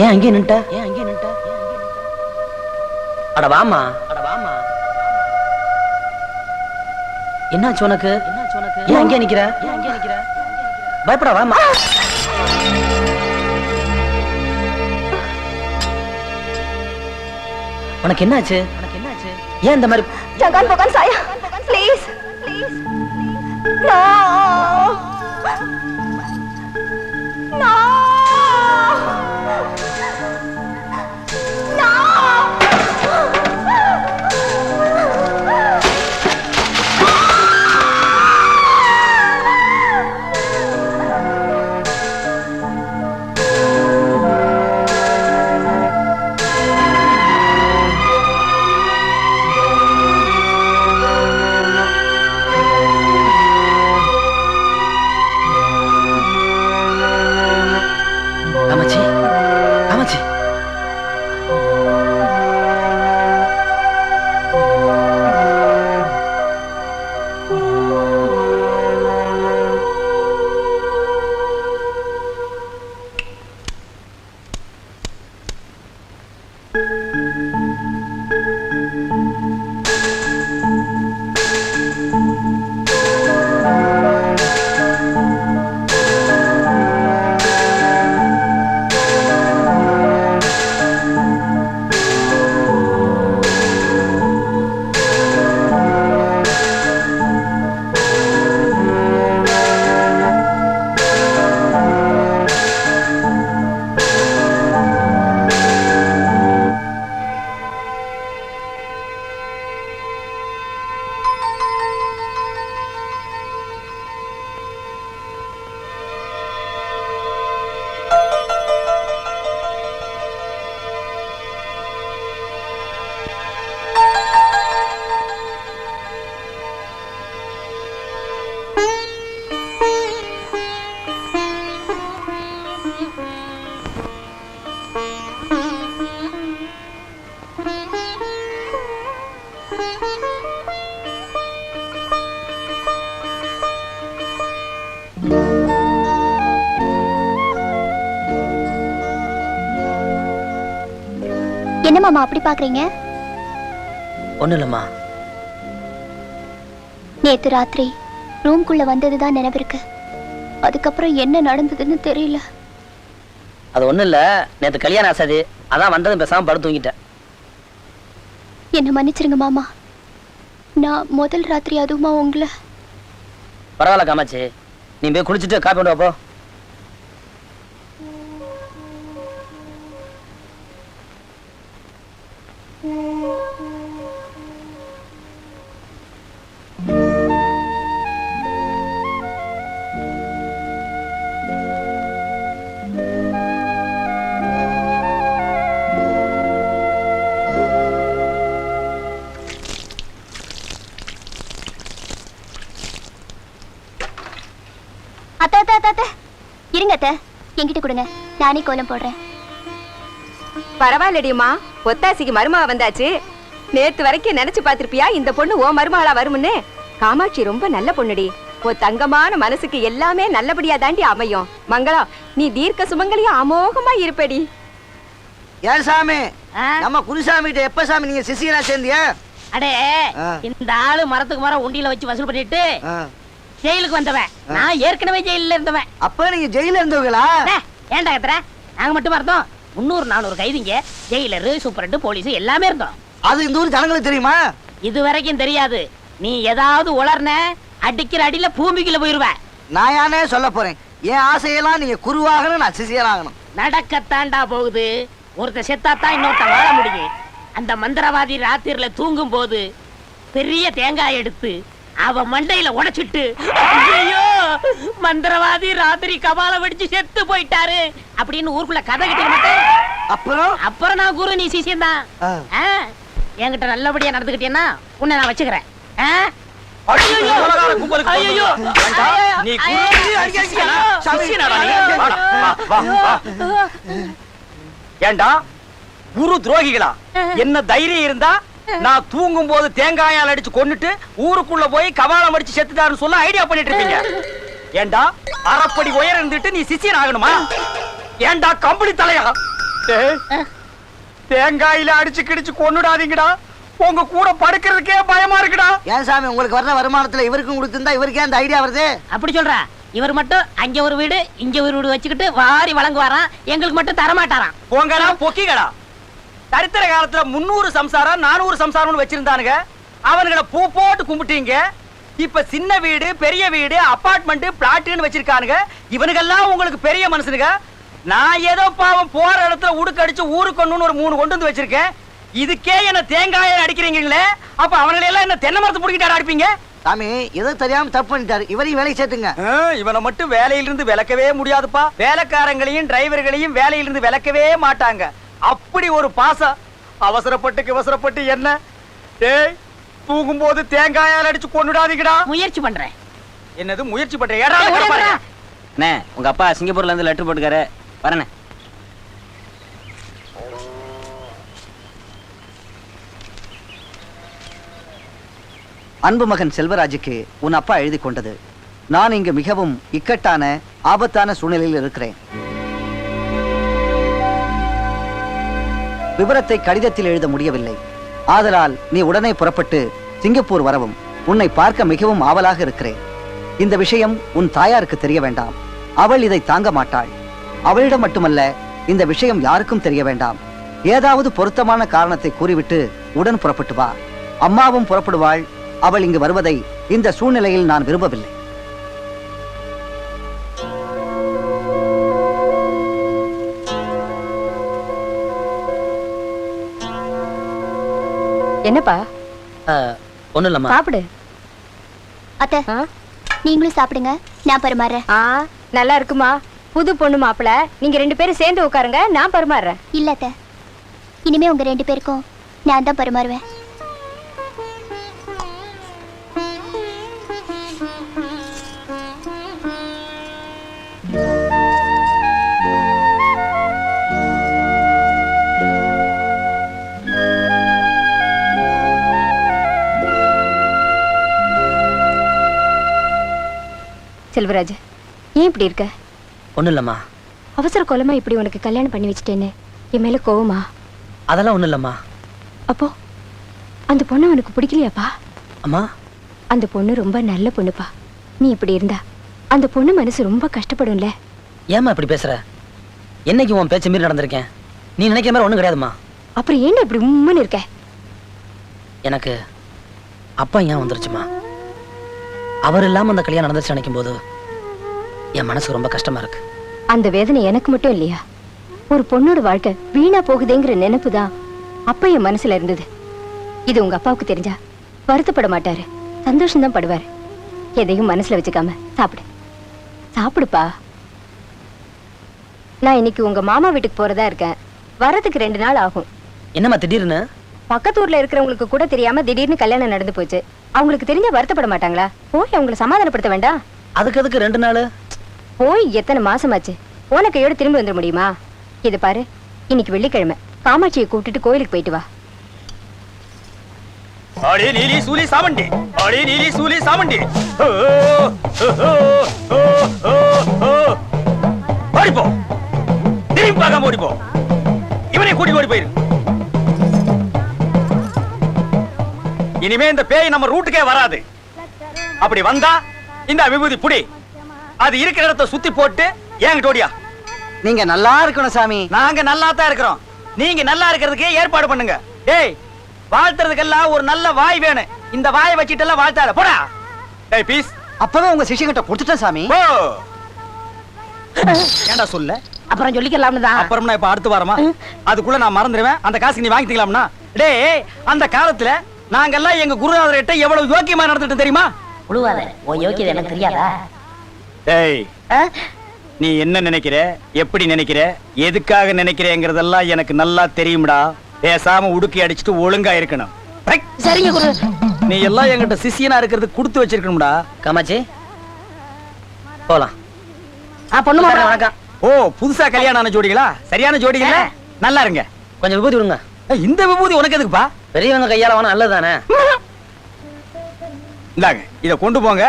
ஏன் அங்கே நின்ட்ட? அட வாமா, என்னாச்சு உனக்கு? ஏன் அங்கே நிக்கிற? பயப்பட வாமா. உனக்கு என்னாச்சு? ஏன் இந்த மாதிரி? Jangan bukan saya, please. No. No. என்ன மாமா அப்படி பாக்குறீங்க? ஒண்ணு இல்லம்மா. நேத்து ராத்திரி ரூம்குள்ள வந்ததுதான் நினைவிருக்கு. அதுக்கப்புறம் என்ன நடந்ததுன்னு தெரியல. அது ஒண்ணு இல்ல, நேத்து கல்யாணம் ஆசாது, அதான் வந்ததும் பேசாம படுத்து தூங்கிட்டேன். என்ன மன்னிச்சிருங்க மாமா. நான் முதல் ராத்திரி அதுவுமா உங்களை. பரவாயில்ல காமாச்சி, நீ போய் குளிச்சுட்டு காப்பி கொண்டு வா போ. இருங்க அத்தை, என்கிட்ட கொடுங்க, நானே கோலம் போடுறேன். பரவாயில்லடியம்மா, ஒத்தாசிக்கு மருமக வந்தாச்சு. நேத்து வரைக்கும் நினைச்சு பாத்திருப்பியா இந்த பொண்ணு ஓ மருமகளா வரும்னு? காமாட்சி ரொம்ப நல்ல பொண்ணுடி. ஓ தங்கமான மனசுக்கு எல்லாமே நல்லபடியா தாண்டி அமையும். மங்களம், நீ தீர்க்க சுமங்கலியும் அமோகமா இருப்படி. ஏன் சாமி, நம்ம குருசாமி எப்ப சாமி நீங்க சிசியனா சேர்ந்தியா? அடே, இந்த ஆளு மரத்துக்கு மரம் உண்டியில வச்சு வசூல் பண்ணிட்டு ஜெயிலுக்கு வந்தவன். நான் ஏற்கனவே ஜெயில இருந்தவன். அப்ப நீங்க ஜெயில இருந்தவங்களா? ஏன்டா கத்துற? நாங்க மட்டும் இருந்தோம். 300-400 கைதிங்க, ஜெயிலரு, சூப்பரண்டு, போலீஸ் எல்லாமே இருந்தோம். அது இந்த ஊர் ஜனங்களுக்கு தெரியுமா? இது வரைக்கும் தெரியாது. நீ ஏதாவது உளர்ன அடிக்கிற அடியில பூமிக்குள்ள போயிருவ. நான் யானே சொல்ல போறேன், என் ஆசையெல்லாம் நீங்க குருவாகணும், நான் சிசியனாகணும். நடக்கத்தாண்டா போகுது. ஒருத்த செத்தாத்தான் இன்னொருத்த வாழ முடியும். அந்த மந்திரவாதி ராத்திரில தூங்கும் போது பெரிய தேங்காய் எடுத்து அவ மண்டையில உடைச்சிட்டு, ஐயோ மந்திரவாதி ராத்திரி கபால வெடிச்சு செத்து போயிட்டாரு அப்படின்னு ஊருக்குள்ள கதை கிட்ட மாட்டேன். அப்புறம் நான் குரு, நீ சிசியம் தான். என்கிட்ட நல்லபடியா நடந்துக்கிட்டேன்னா உன்னை நான் வச்சுக்கிறேன். ஆ? கொலகார கும்பலுக்கு ஐயையோ! ஏண்டா, நீ சிஷியனாடா நீ? வாடா, வா, வா, வா. ஏண்டா குரு துரோகிகளா? என்ன தைரியம் இருந்தா நான் தூங்கும் போது தேங்காயால் அடிச்சு கொன்னுட்டு ஊருக்குள்ள போய் கவாலம் அடிச்சு செத்துட்டாருன்னு சொல்ல ஐடியா பண்ணிட்டு இருப்பீங்க. ஏண்டா அரைப்படி உயரம் இருந்துட்டு நீ சிஷியன் ஆகணுமா? ஏண்டா கம்பளி தலையா? தேங்காயில அடிச்சு கிடிச்சு கொன்னுடாதீங்கடா. உங்க கூட படுக்கிறதுக்கே பயமா இருக்குடா. ஏன் சாமி உங்களுக்கு வர்ற வருமானத்துல இவருக்கும் கொடுத்திருந்தா இவருக்கே அந்த ஐடியா வருது? அப்படி சொல்றா? இவர் மட்டும் அங்க ஒரு வீடு இங்க ஒரு வீடு வச்சுக்கிட்டு வாரி வழங்குவாராம், எங்களுக்கு மட்டும் தரமாட்டாராம். போங்கடா பொக்கிகளா. சரித்திர காலத்துல 300 சம்சாரம் 400 சம்சாரம்னு வச்சிருந்தானுங்க. அவனுங்களை பூ போட்டு கும்பிட்டீங்க. இப்ப சின்ன வீடு பெரிய வீடு அபார்ட்மெண்ட் பிளாட்னு வச்சிருக்கானுங்க. இவனுங்கெல்லாம் உங்களுக்கு பெரிய மனுஷனுங்க. நான் ஏதோ பாவம் போற இடத்துல உடுக்கடிச்சு ஊருக்கு ஒண்ணு ஒரு 3 கொண்டு வந்து வச்சிருக்கேன். இதுக்கே என்ன தேங்காயை அடிக்கிறீங்களே, அப்ப அவங்களை எல்லாம் என்ன தென்னை மரத்தை பிடிக்கிட்டு அடிப்பீங்க? சாமி ஏதோ தெரியாம தப்பு பண்ணிட்டாரு, இவரையும் வேலைக்கு சேர்த்துங்க. இவனை மட்டும் வேலையிலிருந்து விலக்கவே முடியாதுப்பா. வேலைக்காரங்களையும் டிரைவர்களையும் வேலையிலிருந்து விலக்கவே மாட்டாங்க. அப்படி ஒரு பாசம். அவசரப்பட்டு என்ன டேய் தூங்கும் போது தேங்காயால் அடிச்சு கொண்டுடாதீங்கடா. முயற்சி பண்றேன். என்னது முயற்சி பண்றேன்? அண்ணே உங்க அப்பா சிங்கப்பூர்ல இருந்து லெட்டர் போட்டுக்காரு, வரண்ணே. அன்பு மகன் செல்வராஜுக்கு உன் அப்பா எழுதி கொண்டது. நான் இங்கு மிகவும் இக்கட்டான ஆபத்தான சூழ்நிலையில் இருக்கிறேன். விவரத்தை கடிதத்தில் எழுத முடியவில்லை. ஆதலால் நீ உடனே புறப்பட்டு சிங்கப்பூர் வரவும். உன்னை பார்க்க மிகவும் ஆவலாக இருக்கிறேன். இந்த விஷயம் உன் தாயாருக்கு தெரிய வேண்டாம். அவள் இதை தாங்க மாட்டாள். அவளிடம் மட்டுமல்ல, இந்த விஷயம் யாருக்கும் தெரிய வேண்டாம். ஏதாவது பொருத்தமான காரணத்தை கூறிவிட்டு உடன் புறப்பட்டு வா. அம்மாவும் புறப்படுவாள். அவள் இங்கு வருவதை இந்த சூழ்நிலையில் நான் விரும்பவில்லை. என்னப்பா? ஒண்ணும் இல்லம்மா. சாப்பிடு. அத்தை நீங்களும் சாப்பிடுங்க, நான் பரிமாறேன். நல்லா இருக்குமா? புது பொண்ணு மாப்பிள்ள, நீங்க 2 பேரும் சேர்ந்து உட்காருங்க, நான் பரிமாறுறேன். இல்ல அத்தை, இனிமே உங்க 2 பேருக்கும் நான் தான் பரிமாறுவேன். செல்வராஜ், ஏன் இப்படி இருக்க? ஒண்ணும் இல்லம்மா. அவசர கொலமா இப்படி உனக்கு கல்யாணம் பண்ணி வச்சுட்டேன்னு என் மேல கோவமா? அதெல்லாம் ஒண்ணும் இல்லம்மா. அப்போ அந்த பொண்ணு உனக்கு பிடிக்கலையாப்பா? அம்மா அந்த பொண்ணு ரொம்ப நல்ல பொண்ணுப்பா. நீ இப்படி இருந்தா அந்த பொண்ணு மனசு ரொம்ப கஷ்டப்படும்ல. ஏம்மா இப்படி பேசுற? என்னைக்கு உன் பேச்ச மீறி நடந்திருக்கேன்? நீ நினைக்கிற மாதிரி ஒண்ணும் கிடையாதும்மா. அப்புறம் ஏன் இப்படி உம்முன்னு இருக்க? எனக்கு அப்பா ஏன் வந்துருச்சுமா. அவர் இல்லாம அந்த கல்யாணம் நடந்துச்சு நினைக்கும் போது என் மனசு ரொம்ப கஷ்டமா இருக்கு. அந்த வேதனை எனக்கு மட்டும் இல்லையா? ஒரு பொண்ணோட வாழ்க்கை வீணா போகுதேங்கிற நினைப்பு தான் அப்ப என் மனசுல இருந்தது. இது உங்க அப்பாவுக்கு தெரிஞ்சா வருத்தப்பட மாட்டாரு, சந்தோஷம் தான் படுவாரு. எதையும் மனசுல வச்சுக்காம சாப்பிடு. சாப்பிடுப்பா. நான் இன்னைக்கு உங்க மாமா வீட்டுக்கு போறதா இருக்கேன். வரதுக்கு 2 நாள் ஆகும். என்னம்மா திடீர்னு? பக்கத்தூர்ல இருக்கிறவங்களுக்கு கூட தெரியாம திடீர்னு கல்யாணம் நடந்து போச்சு. அவங்களுக்கு தெரிஞ்சா வருத்தப்பட மாட்டாங்களா? போய் அவங்களை சமாதானப்படுத்த வேண்டாம்? அதுக்கு 2 நாள் போய் எத்தனை மாசமாச்சு? போன கையோட திரும்பி வந்துட முடியுமா? இது பாரு, இன்னைக்கு வெள்ளிக்கிழமை, காமாட்சியை கூப்பிட்டுட்டு கோயிலுக்கு போயிட்டு வா. அடி நீலி சூலி சாமண்டி, அடி நீலி சூலி சாமண்டி. ஓடிப்போ, திரும்பி பார்க்காம ஓடிப்போ. இவனை கூட்டி ஓடி போயிரு. இனிமே இந்த பேய் நம்ம ரூட்டுக்கே வராது. அப்படி வந்தா இந்த விபூதி புடி, அது இருக்கிற இடத்தை சுத்தி போட்டு ஏங்கிட்ட ஓடியா. நீங்க நல்லா இருக்கணும் சாமி. நாங்க நல்லா தான் இருக்கிறோம். நீங்க நல்லா இருக்கிறதுக்கு ஏற்பாடு பண்ணுங்க. டேய், வாழ்த்துறதுக்கெல்லாம் ஒரு நல்ல வாய் வேணும். இந்த வாயை வச்சிட்டு எல்லாம் வாழ்த்தாத போடா. டேய் பீஸ், அப்பவே உங்க சிஷ்யங்கிட்ட கொடுத்துட்டேன் சாமி. போ. ஏண்டா சொல்ல? அப்புறம் சொல்லிக்கலாம்னு தான். அப்புறம்னா இப்ப அடுத்து வாரமா? அதுக்குள்ள நான் மறந்துடுவேன். அந்த காசுக்கு நீ வாங்கிக்கலாம்னா? டேய், அந்த காலத்துல நாங்கெல்லாம் எங்க குருநாதர்கிட்ட எவ்வளவு யோக்கியமா நடந்துட்டு தெரியுமா? உழுவாத, உன் யோக்கியது எனக்கு தெரியாதா? டேய், நீ என்ன நினைக்கிற, எப்படி நினைக்கிற, எதுக்காக நினைக்கிறேங்கிறதெல்லாம் எனக்கு நல்லா தெரியும்டா. பேசாம உடுக்கி அடிச்சுட்டு ஒழுங்கா இருக்கணும். ஐ! சரிங்க குரு. நீ எல்லாம் என்கிட்ட சிஷியனா இருக்கிறது கொடுத்து வச்சிருக்கணும்டா. காமாட்சி போலாம். பொண்ணு மாப்பிள்ளை வணக்கம். ஓ, புதுசா கல்யாணம் ஆன ஜோடிகளா? சரியான ஜோடிகளா? நல்லா இருங்க. கொஞ்சம் விபூதி விடுங்க. ஏய், இந்த விபூதி உனக்கு எதுக்குப்பா? பெரியவங்க கையால வேணா நல்லதுதானே. இந்தாங்க, இத கொண்டு போங்க.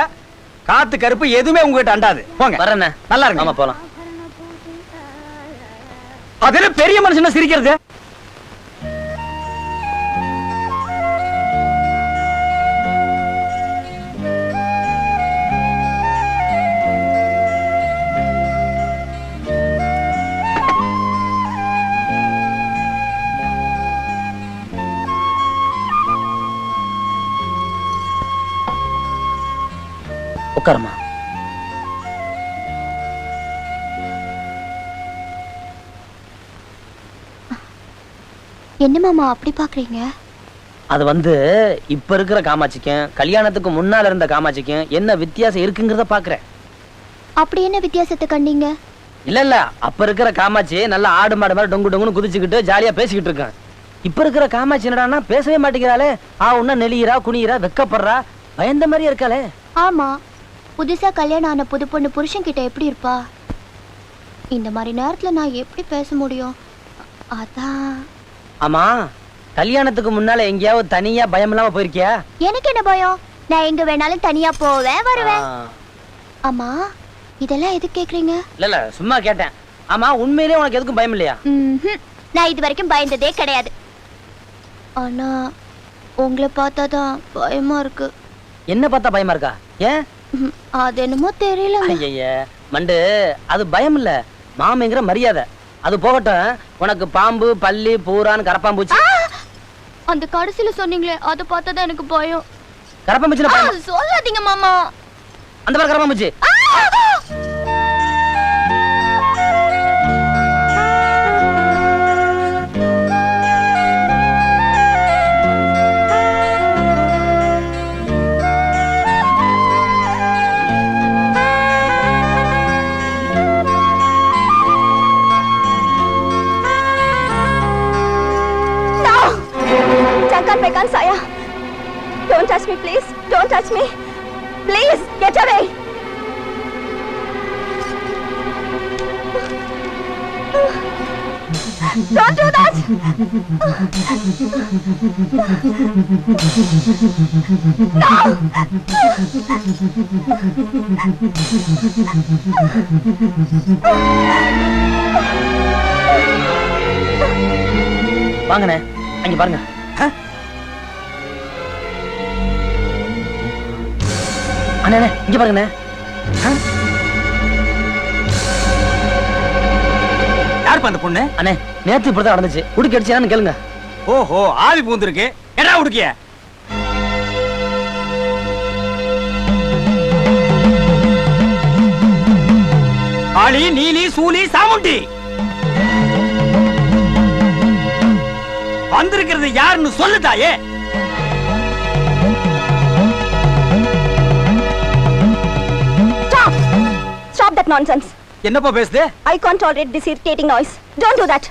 காத்து கருப்பு எதுவுமே உங்ககிட்ட அண்டாது. போங்க. வரேண்ணே. நல்லா இருங்க. ஆமா போலாம். அதுல பெரிய மனுஷன் சிரிக்கிறது. உட்காருமா. என்ன மாமா அப்படி பாக்குறீங்க? அது வந்து இப்ப இருக்கிற காமாட்சிக்கும் கல்யாணத்துக்கு முன்னால இருந்த காமாட்சிக்கும் என்ன வித்தியாசம் இருக்குங்கிறத பாக்குறேன். அப்படி என்ன வித்தியாசத்தை கண்டீங்க? இல்ல அப்ப இருக்கிற காமாட்சி நல்லா ஆடு மாடு மாதிரி டொங்கு டொங்குன்னு குதிச்சுக்கிட்டு ஜாலியா பேசிக்கிட்டு இருக்கான். இப்ப இருக்கிற காமாட்சி என்னடான்னா பேசவே மாட்டேங்கிறாளே. உன்ன நெளிகிறா குனிகிறா வெக்கப்படுறா பயந்த மாதிரியே இருக்காளே. ஆமா, புதுசா கல்யாணம் ஆன புது பொண்ணு புருஷன் கிட்ட எப்படி இருப்பா? இந்த மாதிரி நேரத்துல நான் எப்படி பேச முடியும்? அதான். ஆமா, கல்யாணத்துக்கு முன்னால எங்கேயாவது தனியா பயம் இல்லாம போயிருக்கியா? எனக்கு என்ன பயம்? நான் எங்க வேணாலும் தனியா போவேன் வருவேன். ஆமா, இதெல்லாம் எதுக்கு கேக்குறீங்க? இல்ல சும்மா கேட்டேன். ஆமா, உண்மையிலேயே உனக்கு எதுக்கும் பயம் இல்லையா? நான் இது வரைக்கும் பயந்ததே கிடையாது. ஆனா உங்களை பார்த்தாதான் பயமா இருக்கு. என்ன பார்த்தா பயமா இருக்கா? ஏன்? அது என்னமோ தெரியல. ஐய மண்டு, அது பயம் இல்ல, மாமங்கிற மரியாதை. அது போகட்டும், உனக்கு பாம்பு பல்லி பூரான்னு கரப்பாம்பூச்சி அந்த கடைசியில சொன்னீங்களே, அதை பார்த்தாதான் எனக்கு பயம். கரப்பாம்பூச்சி சொல்லாதீங்க மாமா. அந்த மாதிரி கரப்பாம்பூச்சி. Pekan saya. Don't touch me, please. Don't touch me. Please, get away. Don't do that. வாங்கண்ணே, அங்க பாருங்க. அண்ணே இங்க பாருங்கண்ணே. யாருப்பா அந்த பொண்ணு? அண்ணே, நேத்து இப்படிதான் நடந்துச்சு. உடுக்கி அடிச்சான்னு கேளுங்க. ஓஹோ, ஆவி பூந்திருக்கு. என்ன உடுக்கிய? ஆளி நீலி சூலி சாமுண்டி வந்திருக்கிறது யாருன்னு சொல்லுதாயே. Stop that nonsense. என்னப்பா பேசுது? I can't tolerate this irritating noise. Don't do that.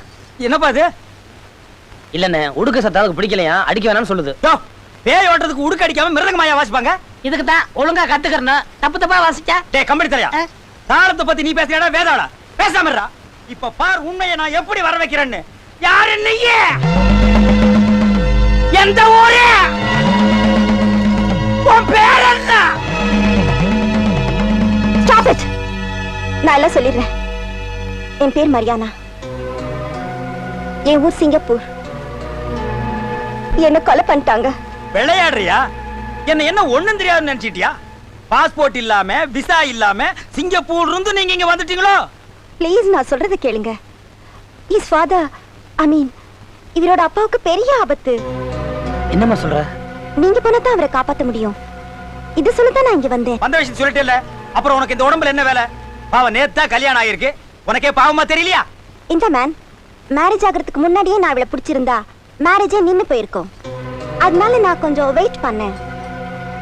என்னப்பா இது? இல்லண்ணே, உடுக்க சத்தாவுக்கு பிடிக்கலையா, அடிக்க வேணாம்னு சொல்லுது. பேய் ஓட்டுறதுக்கு உடுக்க அடிக்காம மிருதங்கமாயா வாசிப்பாங்க? இதுக்கு தான் ஒழுங்கா கத்துக்கறணும். தப்பு தப்பா வாசிச்சா டேய் கம்பெனி தலையா, தாளத்தை பத்தி நீ பேசுறியாடா வேதாளா? பேசாம இருடா. இப்ப பார் உண்மையை நான் எப்படி வர வைக்கிறேன்னு. யாரு நீயே? எந்த ஊரு? உன் பேர் என்ன? Stop it. நான் எல்லாம் சொல்லிடுறேன். என் பேர் மரியானா. என் ஊர் சிங்கப்பூர். என்ன கொலை பண்ணிட்டாங்க. விளையாடுறியா? என்ன ஒண்ணும் தெரியாதுன்னு நினைச்சிட்டியா? பாஸ்போர்ட் இல்லாம விசா இல்லாம சிங்கப்பூர்ல இருந்து நீங்க இங்க வந்துட்டீங்களோ? ப்ளீஸ் நான் சொல்றத கேளுங்க. His father, I mean, இவரோட அப்பாவுக்கு பெரிய ஆபத்து. என்னம்மா சொல்ற? நீங்க போனா தான் அவரை காப்பாத்த முடியும். இது சொல்லதான் நான் இங்க வந்தேன். வந்த விஷயம் சொல்லிட்டே இல்ல, அப்புறம் உனக்கு இந்த உடம்புல என்ன வேலை? பாவம் நேத்தா கல்யாணம் ஆயிருக்கு, உனக்கே பாவமா தெரியலையா? இந்த மேன் மேரேஜ் ஆகிறதுக்கு முன்னாடியே நான் இவளை பிடிச்சிருந்தா மேரேஜே நின்னு போயிருக்கும். அதனால நான் கொஞ்சம் வெயிட் பண்ணேன்.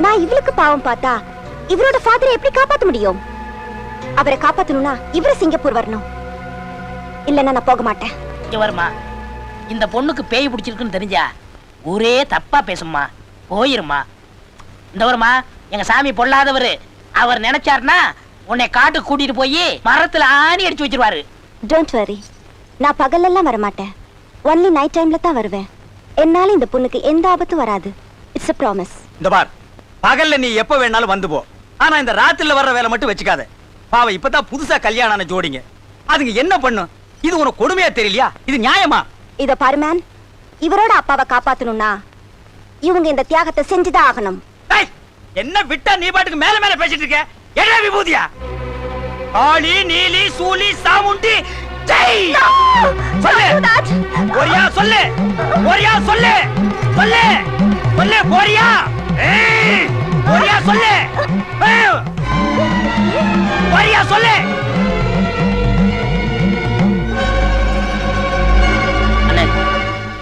நான் இவளுக்கு பாவம் பார்த்தா இவரோட ஃபாதரை எப்படி காப்பாத்த முடியும்? அவரை காப்பாத்தணும்னா இவரை சிங்கப்பூர் வரணும். இல்லன்னா நான் போக மாட்டேன். இங்க வருமா? இந்த பொண்ணுக்கு பேய் பிடிச்சிருக்குன்னு தெரிஞ்சா ஊரே தப்பா பேசும்மா, போயிருமா. இந்த வருமா, எங்க சாமி பொல்லாதவரு. அவர் நினைச்சாருன்னா உன்னை காட்டு கூட்டிட்டு போய் மரத்துல ஆணி அடிச்சு வச்சிருவாரு. டோன்ட் வரி, நான் பகலெல்லாம் வரமாட்டேன். ஒன்லி நைட் டைம்ல தான் வருவேன். என்னால இந்த பொண்ணுக்கு எந்த ஆபத்தும் வராது. It's a promise. இந்த பார், பகல்ல நீ எப்ப வேணாலும் வந்து போ. ஆனா இந்த ராத்திரில வர்ற வேலை மட்டும் வச்சுக்காத. பாவம் இப்பதான் புதுசா கல்யாணம் ஆன ஜோடிங்க, அதுங்க என்ன பண்ணும்? இது உனக்கு கொடுமையா தெரியலையா? இது நியாயமா? இத பாரு மேன், இவரோட அப்பாவை காப்பாத்தணும்னா இவங்க இந்த தியாகத்தை செஞ்சுதான் ஆகணும். ஏய், என்ன விட்டா நீ பாட்டுக்கு மேல மேல பேசிட்டு இருக்க? என்ன விபூதியா? ஆளி நீலி சூலி சாமுண்டி ஜெய்! சொல்லு போறியா? சொல்லு போறியா? சொல்லு சொல்லு சொல்லு போறியா? ஏய், போறியா? சொல்லு ஏய், போறியா? சொல்லு. அண்ணே,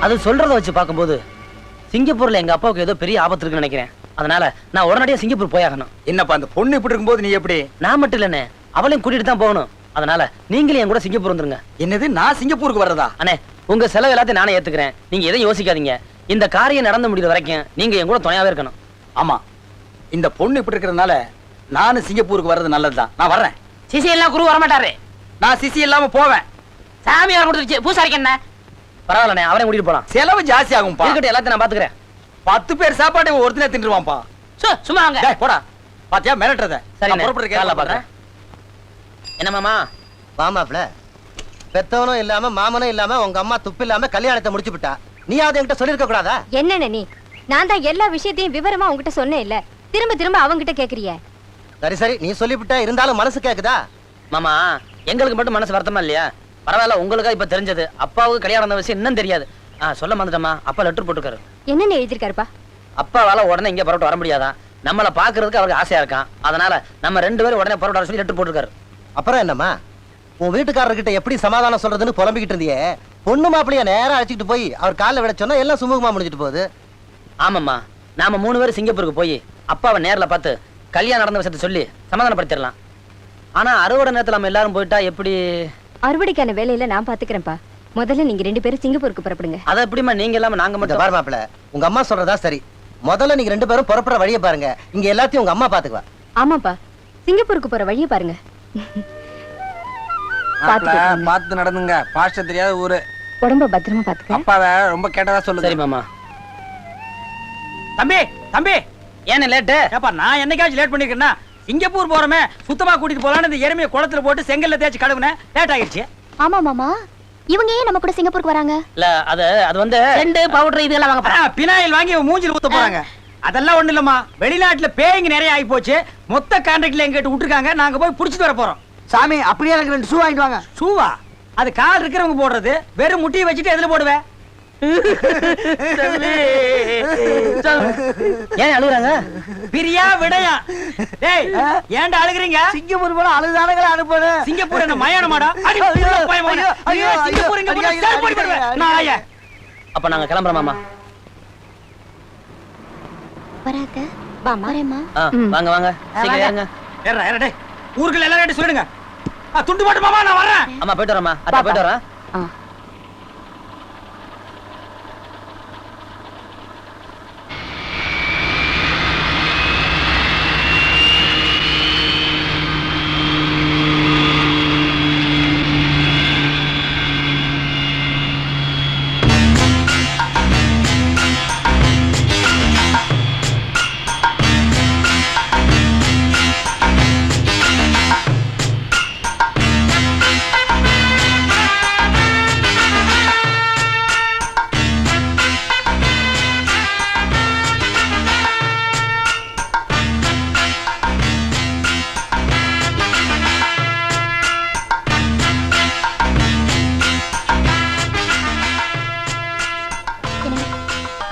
அது சொல்றத வச்சு பார்க்கும்போது சிங்கப்பூர்ல எங்க அப்பாவுக்கு ஏதோ பெரிய ஆபத்து இருக்குன்னு நினைக்கிறேன். அதனால நான் உடனடியா சிங்கப்பூர் போயாகணும். என்னப்பா அந்த பொண்ணு இப்படி இருக்கும்போது நீ எப்படி? நான் மட்டும் இல்லண்ணே, அவளையும் கூட்டிட்டு தான் போகணும். அதனால நீங்களே என் கூட சிங்கப்பூர் வந்துருங்க. என்னது, நான் சிங்கப்பூருக்கு வர்றதா? அண்ணே, உங்க செலவு எல்லாத்தையும் நானே ஏத்துக்கிறேன். நீங்க எதையும் யோசிக்காதீங்க. இந்த காரியம் நடந்து முடிகிற வரைக்கும் நீங்க என் கூட துணையாவே இருக்கணும். ஆமா, இந்த பொண்ணு இப்படி இருக்கிறதுனால நானும் சிங்கப்பூருக்கு வர்றது நல்லதுதான். நான் வர்றேன். சிசி எல்லாம் குரு வரமாட்டாரு. நான் சிசி இல்லாம போவேன். சாமியார் கொடுத்துருச்சு, பூசாரிக்கு என்ன? பரவாயில்லண்ணே, அவரையும் கூட்டிட்டு போலாம். செலவு ஜாஸ்தி ஆகும்பா. இருக்கட்டும், எல்லாத்தையும் நான் பாத்துக்கிறேன். 10 பேர் சாப்பாடு ஒருத்தனே தின்றுவான்பா. சும்மா வாங்க. டேய் போடா, பாத்தியா மிரட்டுறத? சரி, நான் புறப்படுறேன். காலைல பாக்குறேன். என்ன மாமா? மாமாப்ல பெத்தவனும் இல்லாம மாமனும் இல்லாம உங்க அம்மா துப்பு இல்லாம கல்யாணத்தை முடிச்சு விட்டா. நீயாவது என்கிட்ட சொல்லிருக்க கூடாதா? என்னென்ன நீ? நான் தான் எல்லா விஷயத்தையும் விவரமா உங்ககிட்ட சொன்னேன் இல்ல, திரும்ப திரும்ப அவங்கிட்ட கேக்குறிய? சரி சரி, நீ சொல்லிவிட்ட, இருந்தாலும் மனசு கேக்குதா? மாமா, எங்களுக்கு மட்டும் மனசு வருத்தமா இல்லையா? பரவாயில்ல, உங்களுக்கா இப்ப தெரிஞ்சது. அப்பாவுக்கு கல்யாணம் அந்த விஷயம் இன்னும் தெரியாது. சொல்ல மறந்துட்டமா, அப்பா லெட்டர் போட்டுருக்காரு. என்னென்ன எழுதிருக்காருப்பா? அப்பாவால உடனே இங்க புறப்பட்டு வர முடியாதான். நம்மள பாக்குறதுக்கு அவருக்கு ஆசையா இருக்கான். அதனால நம்ம 2 பேரும் உடனே புறப்பட்டு வர சொல்லி லெட்டர் போட்டுருக்காரு. அப்புறம் என்னம்மா, உன் வீட்டுக்காரர்கிட்ட எப்படி சமாதானம் சொல்றதுன்னு புலம்பிக்கிட்டு இருந்தியே, பொண்ணு மாப்பிளைய நேரம் அழைச்சிட்டு போய் அவர் காலில் விட சொன்னா எல்லாம் சுமூகமா முடிஞ்சிட்டு போகுது. ஆமாம்மா, நாம 3 பேரும் சிங்கப்பூருக்கு போய் அப்பாவை நேர்ல பார்த்து கல்யாணம் நடந்த விஷயத்தை சொல்லி சமாதானப்படுத்திடலாம். ஆனா அறுவடை நேரத்துல நம்ம எல்லாரும் போயிட்டா எப்படி? அறுவடைக்கான வேலையில நான் பாத்துக்கிறேன்ப்பா. முதல்ல நீங்க 2 பேரும் சிங்கப்பூருக்கு புறப்படுங்க. அதை எப்படிமா நீங்க இல்லாம நாங்க இந்த மட்டும்? பாரு மாப்பிள, உங்க அம்மா சொல்றதா சரி. முதல்ல நீங்க 2 பேரும் புறப்படுற வழியை பாருங்க. இங்க எல்லாத்தையும் உங்க அம்மா பாத்துக்குவா. ஆமாப்பா, சிங்கப்பூருக்கு போற வழியை பாருங்க. பார்த்து நடந்துங்க. பாஷ்ட தெரியாத ஊரு. உடம்ப பத்திரமா பாத்துக்க. அப்பாவை ரொம்ப கேட்டதா சொல்லு. சரி மாமா. தம்பி தம்பி, ஏன்னு லேட்டு? ஏப்பா நான் என்னைக்காச்சும் லேட் பண்ணிருக்கேன்னா? சிங்கப்பூர் போறமே, சுத்தமா கூட்டிட்டு போலான்னு இந்த எருமையை குளத்துல போட்டு செங்கல்ல தேய்ச்சி கழுவுனேன். லேட் ஆயிடுச்சு. ஆமா மாமா, இவங்க ஏன் நம்ம கூட சிங்கப்பூருக்கு வராங்க? இல்ல, அது வந்து ரெண்டு பவுடர் இதெல்லாம் வாங்க போறேன். பினாயில் வாங்கி மூஞ்சில் ஊத்த போறாங்க. அதெல்லாம் ஒண்ணு இல்லம்மா, வெளிநாட்டுல பேய்ங்க நிறைய ஆகி போச்சு. மொத்த கான்ட்ராக்ட்ல எங்கிட்ட விட்டுருக்காங்க. நாங்க போய் புடிச்சிட்டு வர போறோம். சாமி, அப்படியே எனக்கு 2 ஷூ வாங்கிட்டு வாங்க. ஷூவா? அது கால் இருக்கிறவங்க போடுறது. வெறும் முட்டியை வச்சுட்டு எதுல போடுவேன்? ஏன் அழுகுறாங்க? பிரியா விடையா? டேய், ஏன்டா அழுகுறீங்க? சிங்கப்பூர் போல அழுதானங்களா அனுப்பணும். சிங்கப்பூர் என்ன மயானமாடா? அடி பயமாடா. ஐயோ, சிங்கப்பூர் இங்க போய் சார் போடி போடுவேன் நாயே. அப்ப நாங்க கிளம்புறோம் மாமா. வராத வாமா. வரேம்மா. வாங்க வாங்க, சீக்கிரம் ஏறுங்க. ஏறா ஏறா டேய். ஊருக்குள்ள எல்லாரும் சொல்லிடுங்க. துண்டு போட்டு மாமா நான் வரேன். அம்மா போயிட்டு வரேம்மா. அத்தா போயிட்டு வரேன்.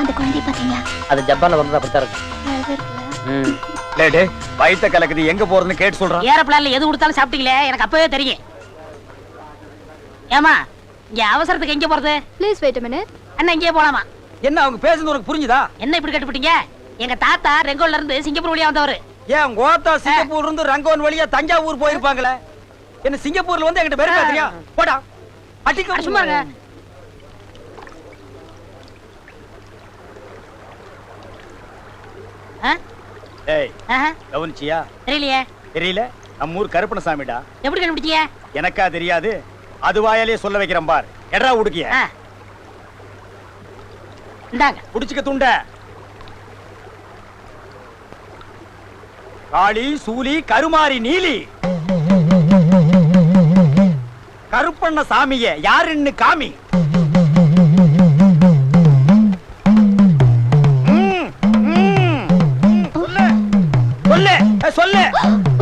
அந்த குழந்தை பாத்தீங்களா? அது ஜப்பான்ல வந்து அப்படித்தான் இருக்கு. அழகா இருக்குல்ல? லேடே, வயித்த கலக்குது, எங்க போறதுன்னு கேட்டு சொல்றான். ஏரோப்ளான்ல எது கொடுத்தாலும் சாப்பிட்டீங்களே, எனக்கு அப்பவே தெரியும். ஏமா, இங்க அவசரத்துக்கு எங்க போறது? Please wait a minute. அண்ணா இங்கே போலாமா? என்ன அவங்க பேசுறது உனக்கு புரிஞ்சுதா? என்ன இப்படி கேட்டுப்பிட்டீங்க? எங்க தாத்தா ரெங்கோல்ல இருந்து சிங்கப்பூர் வழியா வந்தவரு. ஏன் கோத்தா சிங்கப்பூர்ல இருந்து ரங்கோன் வழியா தஞ்சாவூர் போயிருப்பாங்களே? என்ன சிங்கப்பூர்ல வந்து என்கிட்ட பேரு பேசுறியா? போடா, அடிக்க சும்மா இருங்க. ஏய் கவனிச்சியா? தெரியலையே. தெரியல? நம்ம ஊர் கருப்பணசாமிடா. எப்படி கண்டுபிடிச்சிய? எனக்கா தெரியாது, அது வாயாலே சொல்ல வைக்கிறேன் பார். எடா உடுக்கிய இந்தாங்க புடிச்சுக்க துண்ட. காளி சூலி கருமாரி நீலி கருப்பண்ண சாமிய யாருன்னு காமி. சொல்லு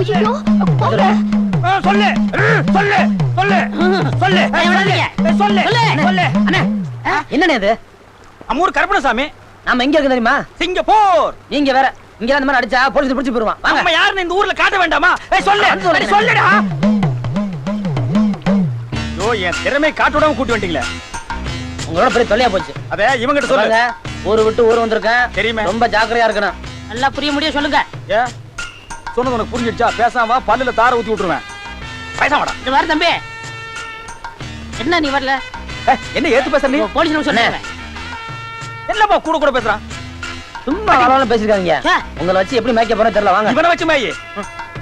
ஐயோ சொல்லு சொல்லு சொல்லு சொல்லு சொல்லு சொல்லு சொல்லு. என்னண்ணே இது? அம்மூர் கருப்பணசாமி. நாம எங்க இருக்கு தெரியுமா? சிங்கப்பூர். நீங்க வேற இங்க அந்த மாதிரி அடிச்சா போலீஸ் பிடிச்சு போயிருவான். வாங்க. நம்ம யாருன்னு இந்த ஊர்ல காட்ட வேண்டாமா? சொல்லு சொல்லுடா. ஐயோ, என் திறமை காட்டுடாம கூட்டி வந்துட்டீங்களே. உங்களோட பெரிய தொல்லையா போச்சு. அத இவங்கிட்ட சொல்லுங்க. சொல்லுங்க. ஊரு விட்டு ஊர் வந்திருக்கேன். தெரியுமே. ரொம்ப ஜாக்கிரதையா இருக்கணும். நல்லா புரிய முடியும் சொல்லுங்க. ஏ சொன்னது உனக்கு புரிஞ்சிடுச்சா? பேசாம வா, பல்லுல தார ஊத்தி விட்டுருவேன். பேசாமடா. இது வர தம்பி. என்ன நீ வரல? என்ன ஏத்து பேசுற நீ? போலீஸ் சொன்னேன். என்னப்பா கூட கூட பேசுறான்? சும்மா அளவுல பேசிருக்காங்க. உங்களை வச்சு எப்படி மேய்க்க போறேன்னு தெரியல. வாங்க. இவனை வச்சு மேயி.